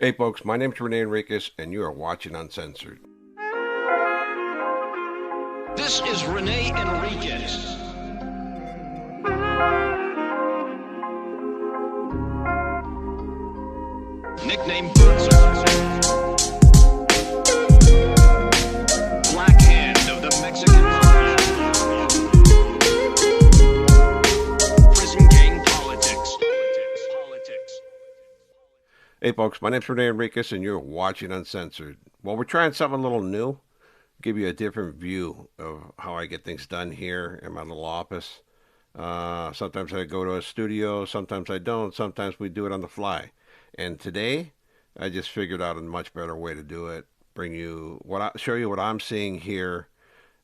Hey folks, my name's René Enriquez and you are watching Uncensored. This is René Enriquez. Nickname Bootser. Blackhand of the Mexican Mafia. Prison gang politics. Hey folks, my name's René Enriquez and you're watching Uncensored. Well, we're trying something a little new, give you a different view of how I get things done here in my little office. Sometimes I go to a studio, sometimes I don't, sometimes we do it on the fly. And today, I just figured out a much better way to do it. Show you what I'm seeing here,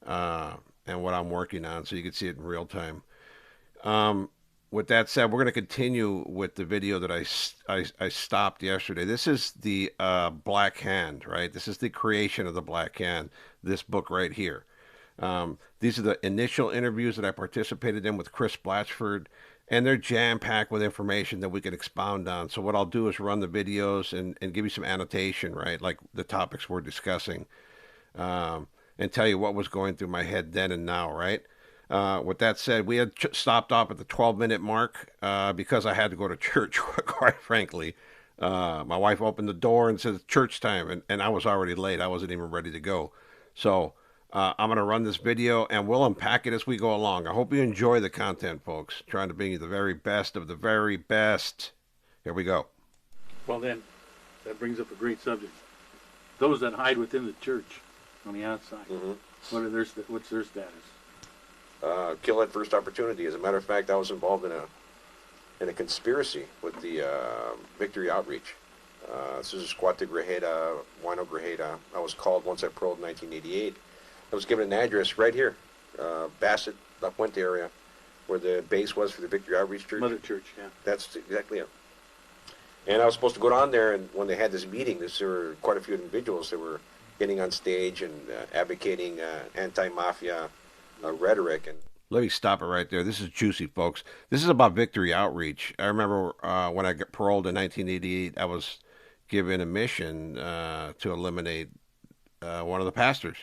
and what I'm working on, so you can see it in real time. With that said, we're going to continue with the video that I stopped yesterday. This is the Black Hand, right? This is the creation of the Black Hand, this book right here. These are the initial interviews that I participated in with Chris Blatchford, and they're jam-packed with information that we can expound on. So what I'll do is run the videos and give you some annotation, right, like the topics we're discussing, and tell you what was going through my head then and now, right? With that said, we had stopped off at the 12-minute mark because I had to go to church, quite frankly. My wife opened the door and said, it's church time, and I was already late. I wasn't even ready to go. So I'm going to run this video, and we'll unpack it as we go along. I hope you enjoy the content, folks. Trying to bring you the very best of the very best. Here we go. Well, then, that brings up a great subject. Those that hide within the church on the outside, what's their status? Kill at first opportunity. As a matter of fact, I was involved in a conspiracy with the Victory Outreach. This is Cuate Grajeda, Wino Grajeda. I was called once I paroled in 1988. I was given an address right here, Bassett, La Puente area, where the base was for the Victory Outreach Church. Mother Church, yeah. That's exactly it. And I was supposed to go down there, and when they had this meeting, there were quite a few individuals that were getting on stage and advocating anti-mafia rhetoric. And let me stop it right there. This is juicy, folks. This is about Victory Outreach. I remember when I got paroled in 1988, I was given a mission to eliminate one of the pastors.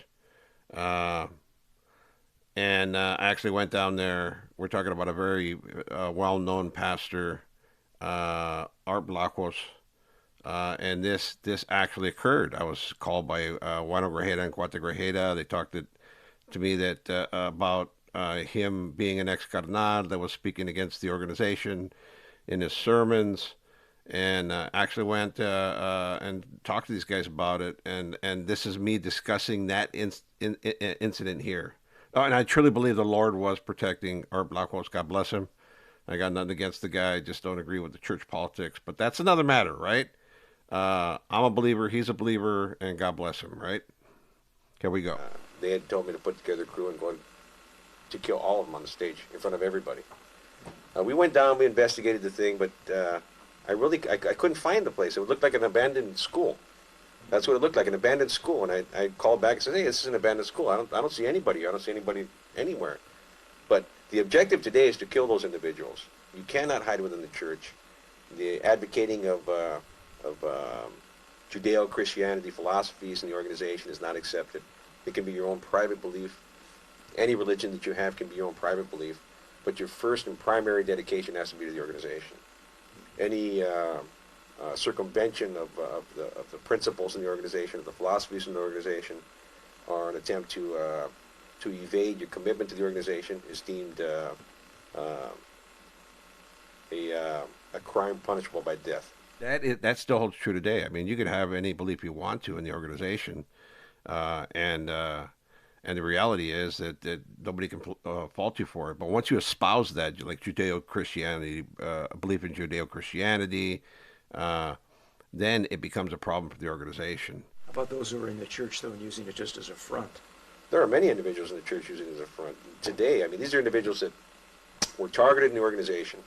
And I actually went down there. We're talking about a very well-known pastor, Art Blacos. And this actually occurred. I was called by Wino Grajeda and Cuate Grajeda. They talked to me that about him being an ex-carnal that was speaking against the organization in his sermons, and actually went and talked to these guys about it. And this is me discussing that incident here. Oh, and I truly believe the Lord was protecting Art Blacos. God bless him. I got nothing against the guy. I just don't agree with the church politics. But that's another matter, right? I'm a believer. He's a believer. And God bless him, right? Here we go. They had told me to put together a crew and go to kill all of them on the stage in front of everybody. We went down. We investigated the thing. But I couldn't find the place. It looked like an abandoned school. That's what it looked like, an abandoned school. And I called back and said, hey, this is an abandoned school. I don't see anybody. I don't see anybody anywhere. But the objective today is to kill those individuals. You cannot hide within the church. The advocating of Judeo-Christianity philosophies in the organization is not accepted. It can be your own private belief. Any religion that you have can be your own private belief. But your first and primary dedication has to be to the organization. Any circumvention of the principles in the organization, of the philosophies in the organization, or an attempt to evade your commitment to the organization is deemed a crime punishable by death. That still holds true today. I mean, you can have any belief you want to in the organization, and the reality is that nobody can fault you for it. But once you espouse that, like Judeo-Christianity, belief in Judeo-Christianity, then it becomes a problem for the organization. How about those who are in the church, though, and using it just as a front? There are many individuals in the church using it as a front. Today, I mean, these are individuals that were targeted in the organization,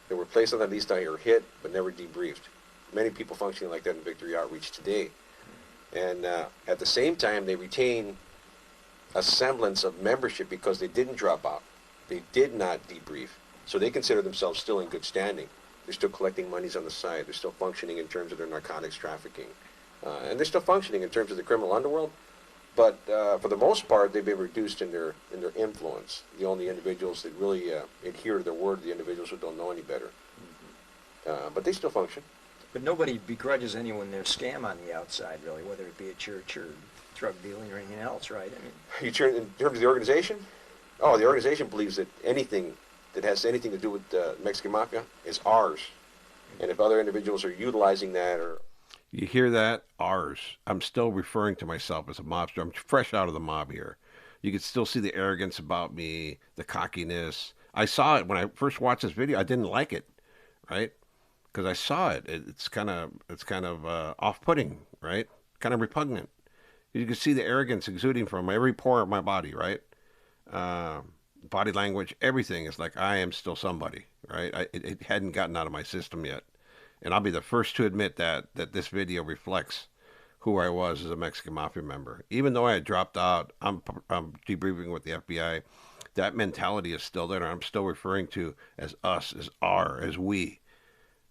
that were placed on the list or hit, but never debriefed. Many people functioning like that in Victory Outreach today. And at the same time, they retain a semblance of membership because they didn't drop out. They did not debrief. So they consider themselves still in good standing. They're still collecting monies on the side. They're still functioning in terms of their narcotics trafficking. And they're still functioning in terms of the criminal underworld. But for the most part, they've been reduced in their influence. The only individuals that really adhere to their word are the individuals who don't know any better. But they still function. But nobody begrudges anyone their scam on the outside, really, whether it be a church or drug dealing or anything else, right? I mean, In terms of the organization? Oh, the organization believes that anything that has anything to do with the Mexican Mafia is ours. And if other individuals are utilizing that or... You hear that? Ours. I'm still referring to myself as a mobster. I'm fresh out of the mob here. You can still see the arrogance about me, the cockiness. I saw it when I first watched this video. I didn't like it, right? Because I saw it. It's kind of off-putting, right? Kind of repugnant. You can see the arrogance exuding from every pore of my body, right? Body language, everything is like I am still somebody, right? It hadn't gotten out of my system yet. And I'll be the first to admit that this video reflects who I was as a Mexican Mafia member. Even though I had dropped out, I'm debriefing with the FBI. That mentality is still there. I'm still referring to as us, as our, as we.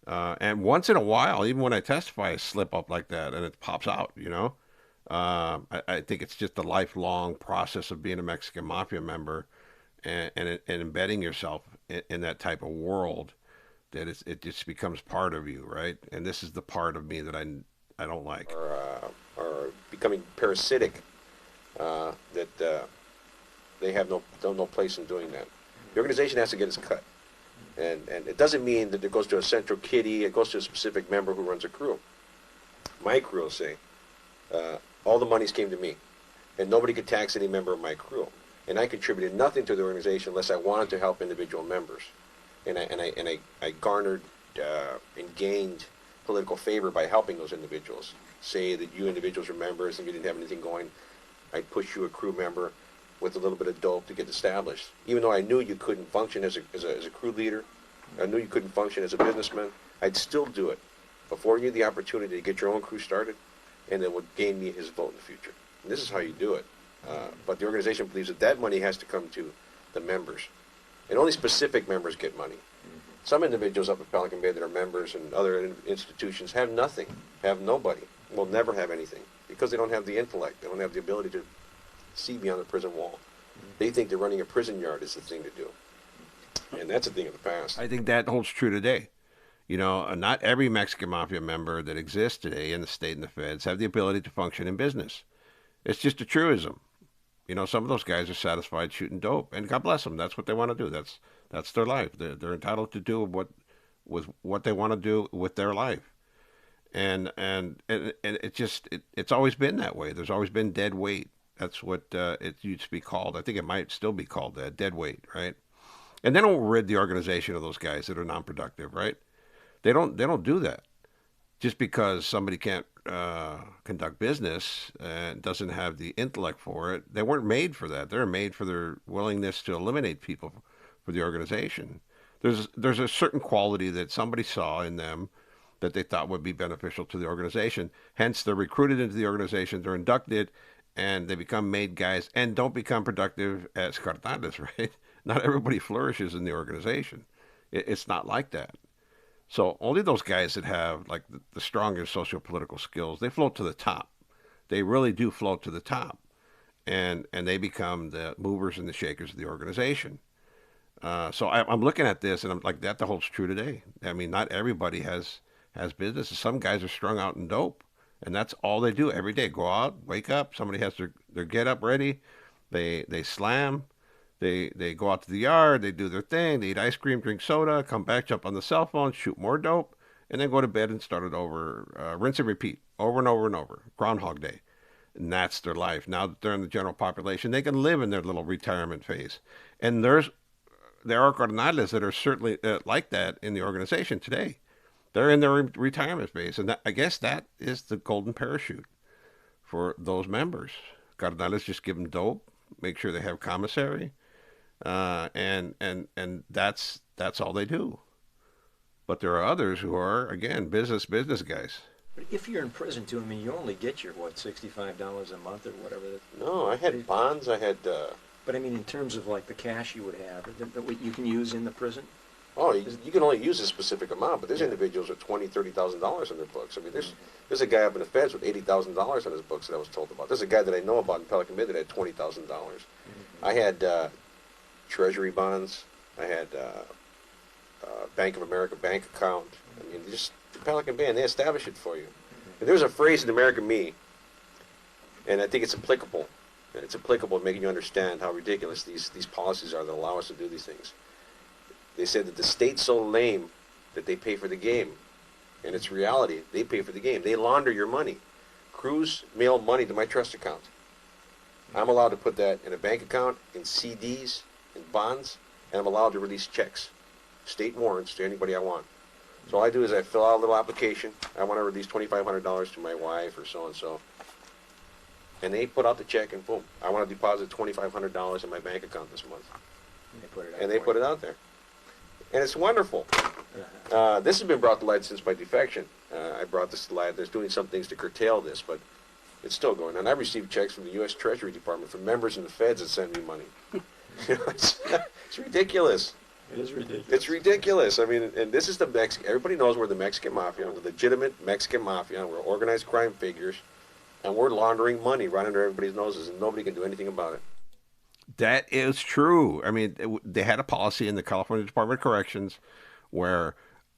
And once in a while, even when I testify, I slip up like that, and it pops out, you know? I think it's just a lifelong process of being a Mexican Mafia member and embedding yourself in that type of world that it just becomes part of you, right? And this is the part of me that I don't like. Or becoming parasitic, that they have no place in doing that. The organization has to get its cut. And it doesn't mean that it goes to a central kitty, it goes to a specific member who runs a crew. My crew will say, all the monies came to me, and nobody could tax any member of my crew. And I contributed nothing to the organization unless I wanted to help individual members. And I garnered and gained political favor by helping those individuals. Say that you individuals are members and you didn't have anything going, I'd push you a crew member with a little bit of dope to get established. Even though I knew you couldn't function as a crew leader, I knew you couldn't function as a businessman, I'd still do it, affording you the opportunity to get your own crew started, and it would gain me his vote in the future. And this is how you do it. But the organization believes that money has to come to the members. And only specific members get money. Some individuals up at Pelican Bay that are members and other institutions have nothing, have nobody, will never have anything, because they don't have the intellect, they don't have the ability to see beyond the prison wall. They think that running a prison yard is the thing to do. And that's a thing of the past. I think that holds true today. You know, not every Mexican Mafia member that exists today in the state and the feds have the ability to function in business. It's just a truism. You know, some of those guys are satisfied shooting dope, and God bless them. That's what they want to do. That's their life. They're entitled to do what they want to do with their life. And it's always been that way. There's always been dead weight. That's what it used to be called. I think it might still be called that, dead weight, right? And they don't rid the organization of those guys that are non-productive, right? They don't do that just because somebody can't conduct business and doesn't have the intellect for it. They weren't made for that. They're made for their willingness to eliminate people for the organization. There's a certain quality that somebody saw in them that they thought would be beneficial to the organization. Hence, they're recruited into the organization, they're inducted, and they become made guys and don't become productive as cartales, right? Not everybody flourishes in the organization. It's not like that. So only those guys that have like the strongest socio-political skills, they float to the top. They really do float to the top. And they become the movers and the shakers of the organization. So I'm looking at this and I'm like, that holds true today. I mean, not everybody has business. Some guys are strung out in dope. And that's all they do every day. Go out, wake up, somebody has their get up ready. They slam. They go out to the yard, they do their thing, they eat ice cream, drink soda, come back, jump on the cell phone, shoot more dope, and then go to bed and start it over, rinse and repeat, over and over and over, Groundhog Day. And that's their life. Now that they're in the general population, they can live in their little retirement phase. And there are carnales that are certainly like that in the organization today. They're in their retirement phase, and I guess that is the golden parachute for those members. Carnales just give them dope, make sure they have commissary, and that's all they do. But there are others who are, again, business guys. But if you're in prison too, I mean, you only get your, $65 a month or whatever. No, I had bonds, I had... But I mean, in terms of like the cash you would have, that what you can use in the prison? Oh, you can only use a specific amount, but there's individuals with $20,000, $30,000 in their books. I mean, there's a guy up in the feds with $80,000 on his books that I was told about. There's a guy that I know about in Pelican Bay that had $20,000. I had treasury bonds. I had Bank of America bank account. I mean, just Pelican Bay, and they establish it for you. And there's a phrase in American Me, and I think it's applicable. And it's applicable in making you understand how ridiculous these policies are that allow us to do these things. They said that the state's so lame that they pay for the game. And it's reality. They pay for the game. They launder your money. Crews mail money to my trust account. I'm allowed to put that in a bank account, in CDs, in bonds, and I'm allowed to release checks, state warrants to anybody I want. So all I do is I fill out a little application. I want to release $2,500 to my wife or so-and-so. And they put out the check and boom. I want to deposit $2,500 in my bank account this month. And they put it out there. And it's wonderful. This has been brought to light since my defection. I brought this to light. There's doing some things to curtail this, but it's still going on. I've received checks from the U.S. Treasury Department from members in the feds that send me money. It's ridiculous. It is ridiculous. It's ridiculous. I mean, and this is the Mexican. Everybody knows we're the Mexican Mafia, the legitimate Mexican Mafia. We're organized crime figures, and we're laundering money right under everybody's noses, and nobody can do anything about it. That is true. I mean, they had a policy in the California Department of Corrections where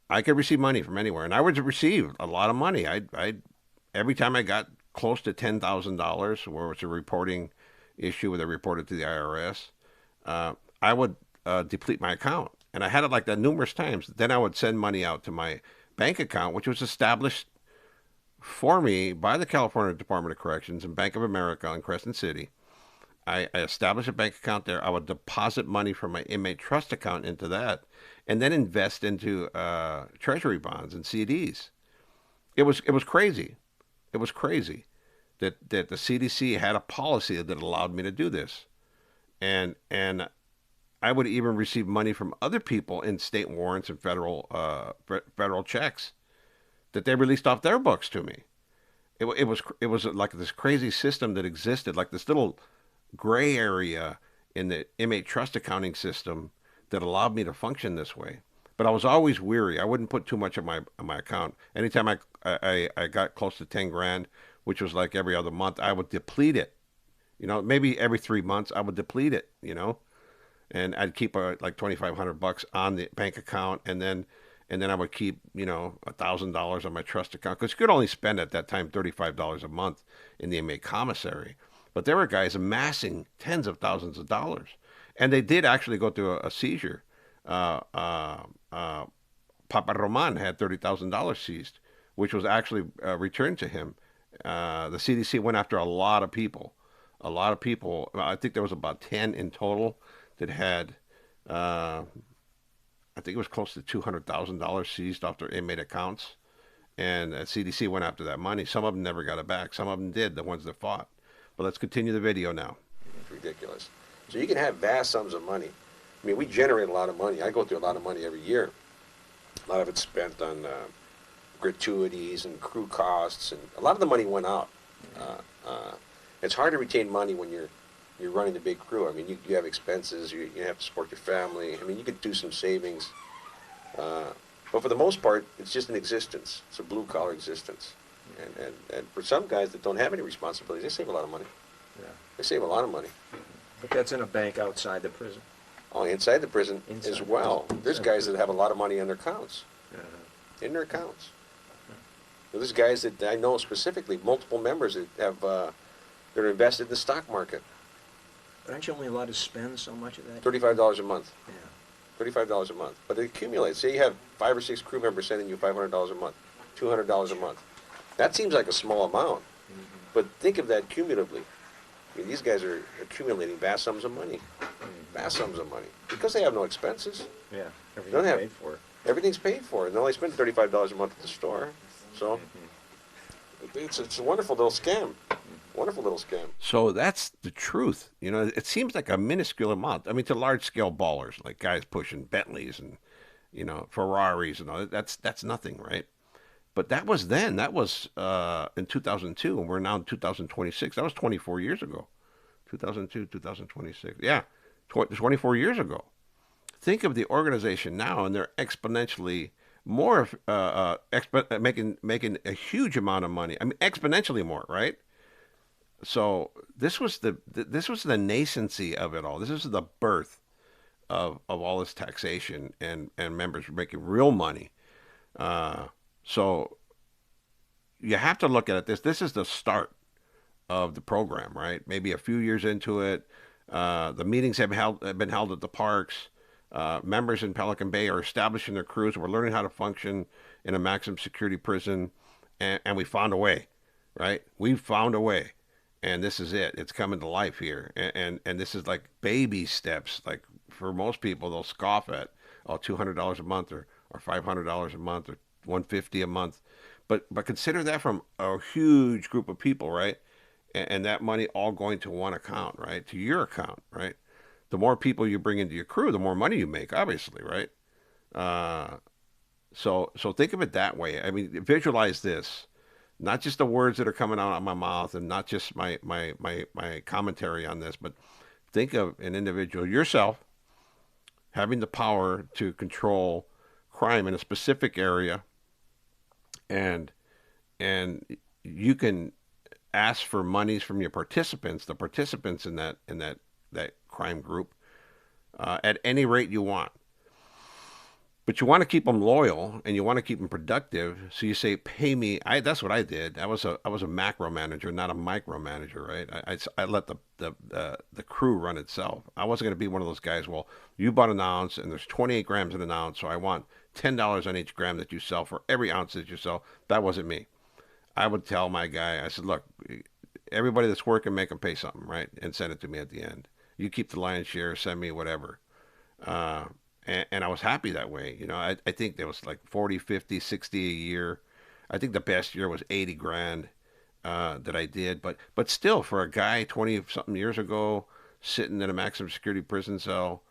I could receive money from anywhere, and I would receive a lot of money. I every time I got close to $10,000, where it's a reporting issue where they reported to the IRS, I would deplete my account, and I had it like that numerous times. Then I would send money out to my bank account, which was established for me by the California Department of Corrections and Bank of America in Crescent City. I established a bank account there. I would deposit money from my inmate trust account into that, and then invest into treasury bonds and CDs. It was crazy. It was crazy that the CDC had a policy that allowed me to do this, and I would even receive money from other people in state warrants and federal checks that they released off their books to me. It was like this crazy system that existed, like this little gray area in the inmate trust accounting system that allowed me to function this way. But I was always weary. I wouldn't put too much on my account. Anytime I got close to 10 grand, which was like every other month, I would deplete it. Maybe every 3 months I would deplete it, and I'd keep like $2,500 on the bank account, and then I would keep $1,000 on my trust account, because you could only spend at that time $35 a month in the inmate commissary. But there were guys amassing tens of thousands of dollars, and they did actually go through a seizure. Papa Roman had $30,000 seized, which was actually returned to him. The CDC went after a lot of people. I think there was about 10 in total that had, I think it was close to $200,000 seized off their inmate accounts. And CDC went after that money. Some of them never got it back. Some of them did, the ones that fought. But let's continue the video now. It's ridiculous. So you can have vast sums of money. I mean, we generate a lot of money. I go through a lot of money every year. A lot of it's spent on gratuities and crew costs, and a lot of the money went out. It's hard to retain money when you're running the big crew. I mean, you have expenses. You have to support your family. I mean, you could do some savings. But for the most part, it's just an existence. It's a blue-collar existence. And for some guys that don't have any responsibilities, they save a lot of money. Yeah. They save a lot of money. But that's in a bank outside the prison. Oh, inside the prison as well. There's guys that have a lot of money in their accounts. In their accounts. There's guys that I know specifically, multiple members that have, they're invested in the stock market. But aren't you only allowed to spend so much of that? $35 a month. Yeah. $35 a month. But it accumulates. Say you have 5 or 6 crew members sending you $500 a month, $200 a month. That seems like a small amount. But think of that cumulatively. I mean, these guys are accumulating vast sums of money. Vast sums of money. Because they have no expenses. Yeah, Don't everything's have- paid for. Everything's paid for. And they only spend $35 a month at the store. So it's a wonderful little scam. Wonderful little scam. So that's the truth. It seems like a minuscule amount. I mean, to large-scale ballers, like guys pushing Bentleys and, Ferraris and all that, that's nothing, right? But that was then. That was in 2002, and we're now in 2026. That was 24 years ago. 2002, 2026. Yeah, 24 years ago. think of the organization now, and they're exponentially more, making a huge amount of money. I mean, exponentially more, right? So this was the nascency of it all. This is the birth of all this taxation, and members were making real money. So you have to look at it. This is the start of the program, right? Maybe a few years into it, the meetings have been held at the parks. Members in Pelican Bay are establishing their crews. We're learning how to function in a maximum security prison, and we found a way, right? We found a way, and this is it. It's coming to life here, and this is like baby steps. Like for most people, they'll scoff at, oh, $200 a month or $500 a month or $150 a month, but consider that from a huge group of people, right? And that money all going to one account, right? To your account, right? The more people you bring into your crew, the more money you make, obviously, right? Uh, so think of it that way. I mean, visualize this, not just the words that are coming out of my mouth, and not just my commentary on this, but think of an individual, yourself, having the power to control crime in a specific area, and and you can ask for monies from your participants, the participants in that crime group, at any rate you want. But you want to keep them loyal, and you want to keep them productive. So you say, "Pay me." That's what I did. I was a macro manager, not a micro manager, right? I let the crew run itself. I wasn't going to be one of those guys. Well, you bought an ounce, and there's 28 grams in an ounce, so I want $10 on each gram that you sell for every ounce that you sell. That wasn't me. I would tell my guy, I said, "Look, everybody that's working, make them pay something, right? And send it to me at the end. You keep the lion's share, send me whatever." Uh, and I was happy that way. You know, I think there was like 40, 50, 60 a year. I think the best year was 80 grand that I did. But still, for a guy 20 something years ago, sitting in a maximum security prison cell,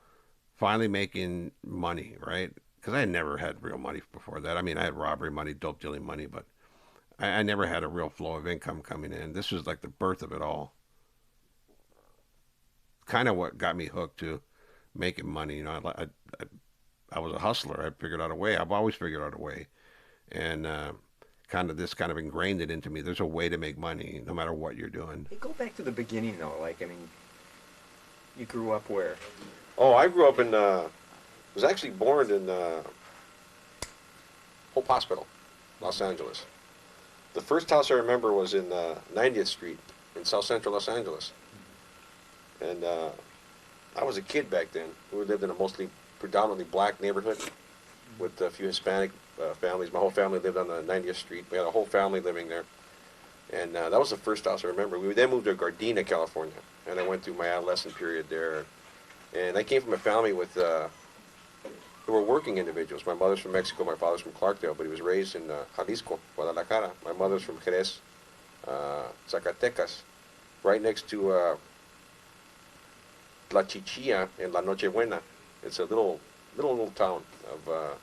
finally making money, right? Because I had never had real money before that. I mean, I had robbery money, dope dealing money, but I never had a real flow of income coming in. This was like the birth of it all. Kind of what got me hooked to making money. You know, I was a hustler. I figured out a way. I've always figured out a way, and kind of ingrained it into me. There's a way to make money, no matter what you're doing. Hey, go back to the beginning though. Like, I mean, you grew up where? Oh, I grew up in, was actually born in Hope Hospital, Los Angeles. The first house I remember was in 90th Street in South Central Los Angeles. And I was a kid back then. We lived in a mostly predominantly black neighborhood with a few Hispanic families. My whole family lived on the 90th Street. We had a whole family living there. And that was the first house I remember. We then moved to Gardena, California. And I went through my adolescent period there. And I came from a family with who were working individuals. My mother's from Mexico, my father's from Clarkdale, but he was raised in Jalisco, Guadalajara. My mother's from Jerez, Zacatecas, right next to La Chichilla and La Nochebuena. It's a little town of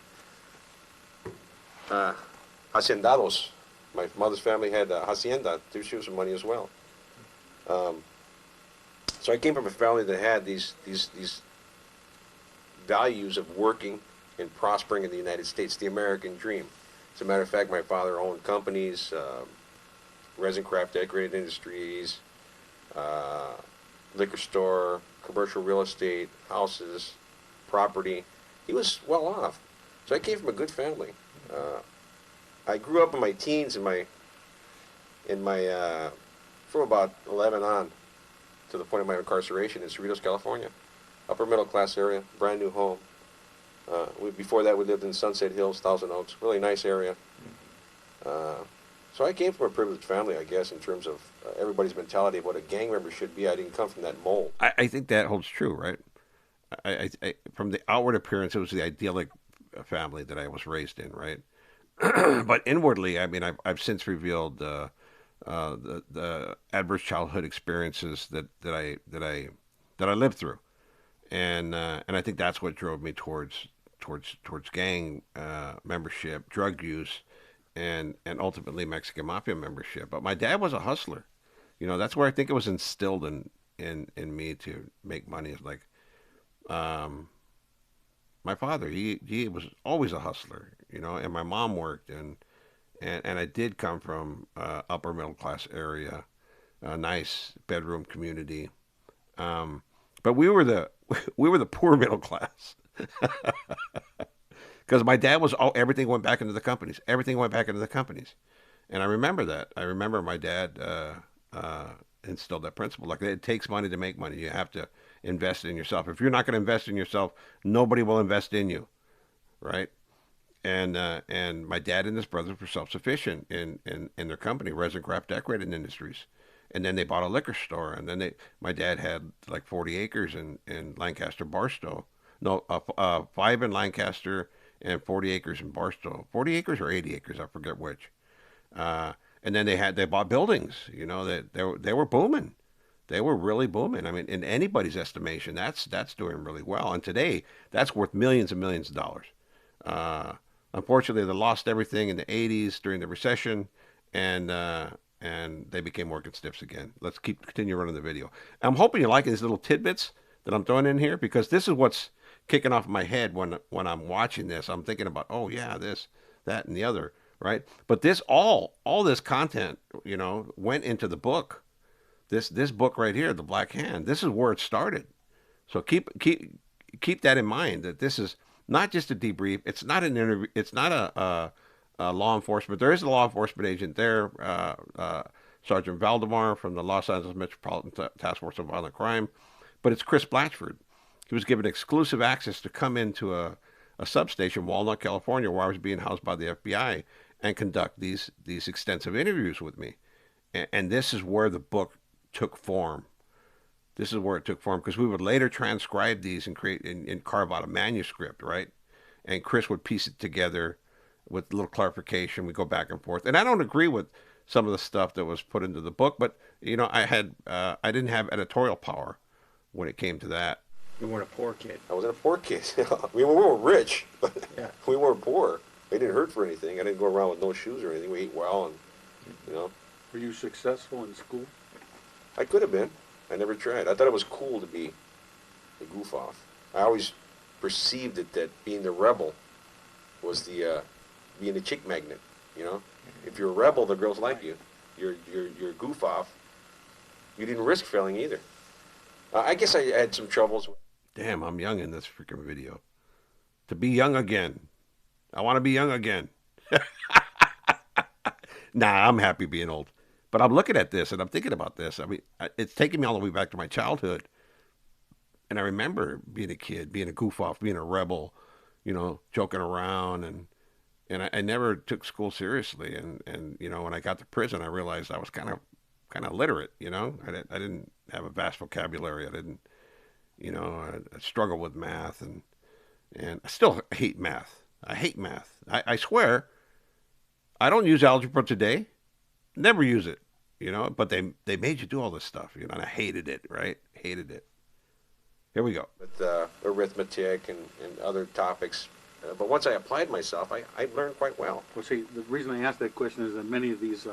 haciendados. My mother's family had a hacienda to show some money as well. So I came from a family that had these values of working and prospering in the United States, the American dream. As a matter of fact, my father owned companies, resin craft decorated industries, liquor store, commercial real estate, houses, property. He was well off. So I came from a good family. I grew up in my teens from about 11 on to the point of my incarceration in Cerritos, California. Upper middle class area, brand new home. Before that we lived in Sunset Hills, Thousand Oaks, really nice area. So I came from a privileged family, I guess, in terms of everybody's mentality of what a gang member should be. I didn't come from that mold. I think that holds true, right? From the outward appearance, it was the idyllic family that I was raised in, right? But inwardly, I mean, I've since revealed the adverse childhood experiences that I lived through, and I think that's what drove me towards gang membership, drug use, and ultimately Mexican Mafia membership. But my dad was a hustler. You know, that's where I think it was instilled in me to make money. It's like, My father, he was always a hustler, you know, and my mom worked, and I did come from upper middle class area, a nice bedroom community. But we were the we were the poor middle class because my dad was all everything went back into the companies. Everything went back into the companies, and I remember that. I remember my dad instilled that principle. Like it takes money to make money. You have to invest in yourself. If you're not going to invest in yourself, nobody will invest in you, right? And my dad and his brothers were self sufficient in their company, resin craft decorating industries. And then they bought a liquor store, and then my dad had like 40 acres in Lancaster, Barstow. No, 5 in Lancaster and 40 acres in Barstow. 40 acres or 80 acres, I forget which. And then they bought buildings. You know, they were booming. They were really booming. I mean, in anybody's estimation, that's doing really well. And today, that's worth millions and millions of dollars. Uh, Unfortunately, they lost everything in the '80s during the recession, and they became organ stiffs again. Let's continue running the video. I'm hoping you're liking these little tidbits that I'm throwing in here because this is what's kicking off my head when I'm watching this. I'm thinking about, oh yeah, this, that, and the other, right? But this all this content, you know, went into the book. This book right here, The Black Hand. This is where it started. So keep that in mind that this is not just a debrief. It's not an interview. It's not a law enforcement. There is a law enforcement agent there, Sergeant Valdemar from the Los Angeles Metropolitan Task Force on Violent Crime, but it's Chris Blatchford. He was given exclusive access to come into a substation, Walnut, California, where I was being housed by the FBI, and conduct these extensive interviews with me. And this is where the book took form. This is where it took form because we would later transcribe these and create and carve out a manuscript, right? And Chris would piece it together with a little clarification. We go back and forth, and I don't agree with some of the stuff that was put into the book, but you know, I didn't have editorial power when it came to that. You weren't a poor kid. I wasn't a poor kid. We weren't rich, but Yeah. we weren't poor. We didn't hurt for anything. I didn't go around with no shoes or anything. We ate well, and you know, Were you successful in school? I could have been. I never tried. I thought it was cool to be a goof off. I always perceived it that being the rebel was the being a chick magnet. You know, if you're a rebel, the girls like you. You're a goof off. You didn't risk failing either. I guess I had some troubles. Damn, I'm young in this freaking video. To be young again. I want to be young again. Nah, I'm happy being old. But I'm looking at this and I'm thinking about this. I mean, it's taking me all the way back to my childhood. And I remember being a kid, being a goof off, being a rebel, you know, joking around. And I never took school seriously. And, you know, when I got to prison, I realized I was kind of literate, you know. I didn't have a vast vocabulary. I didn't, you know, I struggled with math. And I still hate math. I hate math. I swear, I don't use algebra today. Never use it, you know, but they made you do all this stuff, you know, and I hated it, right? Hated it. Here we go. With arithmetic and other topics. But once I applied myself, I learned quite well. Well, see, the reason I asked that question is that many of these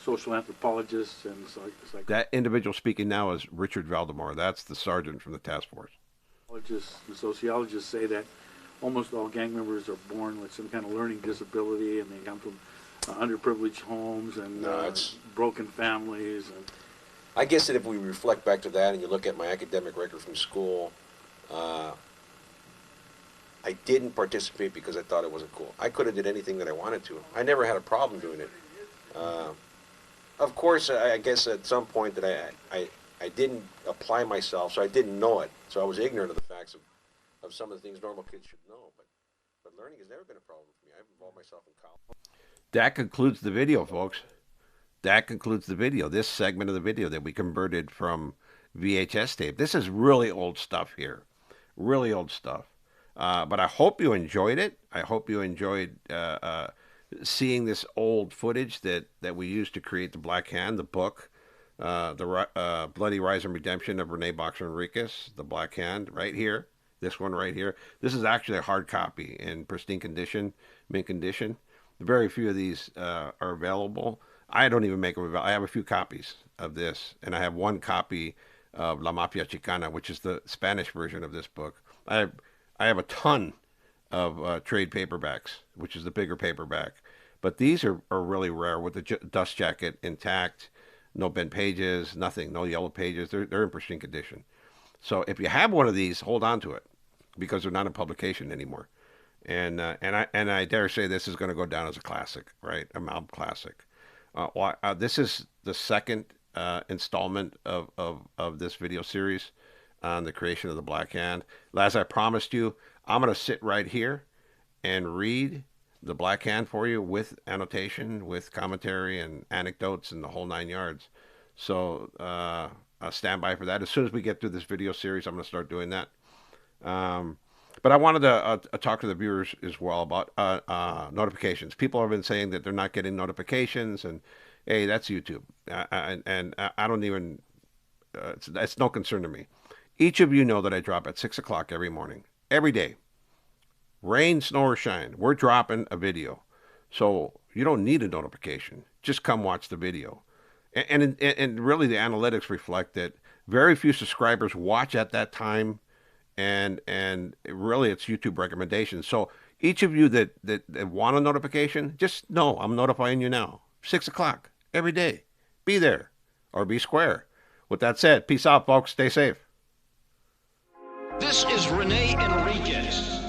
social anthropologists and That individual speaking now is Richard Valdemar. That's the sergeant from the task force. psychologists and sociologists say that almost all gang members are born with some kind of learning disability, and they come from underprivileged homes and broken families. And I guess that if we reflect back to that and you look at my academic record from school, I didn't participate because I thought it wasn't cool. I could have did anything that I wanted to. I never had a problem doing it. Of course, I guess at some point that I didn't apply myself, so I didn't know it. So I was ignorant of the facts of some of the things normal kids should know. But learning has never been a problem for me. I've involved myself in college. That concludes the video, folks. That concludes the video. This segment of the video that we converted from VHS tape. This is really old stuff here. Really old stuff. But I hope you enjoyed it. I hope you enjoyed seeing this old footage that we used to create The Black Hand, the book, the Bloody Rise and Redemption of René Enriquez, The Black Hand, right here. This one right here. This is actually a hard copy in pristine condition, mint condition. Very few of these are available. I don't even make them available. I have a few copies of this, and I have one copy of La Mafia Chicana, which is the Spanish version of this book. I have a ton of trade paperbacks, which is the bigger paperback. But these are really rare with the dust jacket intact, no bent pages, nothing, no yellow pages. They're in pristine condition. So if you have one of these, hold on to it because they're not in publication anymore. And I dare say this is going to go down as a classic, right? A mob classic. This is the second installment of this video series on the creation of the Black Hand. As I promised you, I'm going to sit right here and read the Black Hand for you with annotation, with commentary and anecdotes and the whole 9 yards. So I'll stand by for that. As soon as we get through this video series, I'm going to start doing that. But I wanted to talk to the viewers as well about notifications. People have been saying that they're not getting notifications, and hey, that's YouTube. And I don't even, it's no concern to me. Each of you know that I drop at 6 o'clock every morning, every day. Rain, snow, or shine, we're dropping a video. So you don't need a notification. Just come watch the video. And really the analytics reflect that very few subscribers watch at that time, and really it's YouTube recommendations. So each of you that want a notification, just know I'm notifying you now. 6 o'clock every day. Be there or be square. With that said, peace out, folks. Stay safe. This is René Enriquez.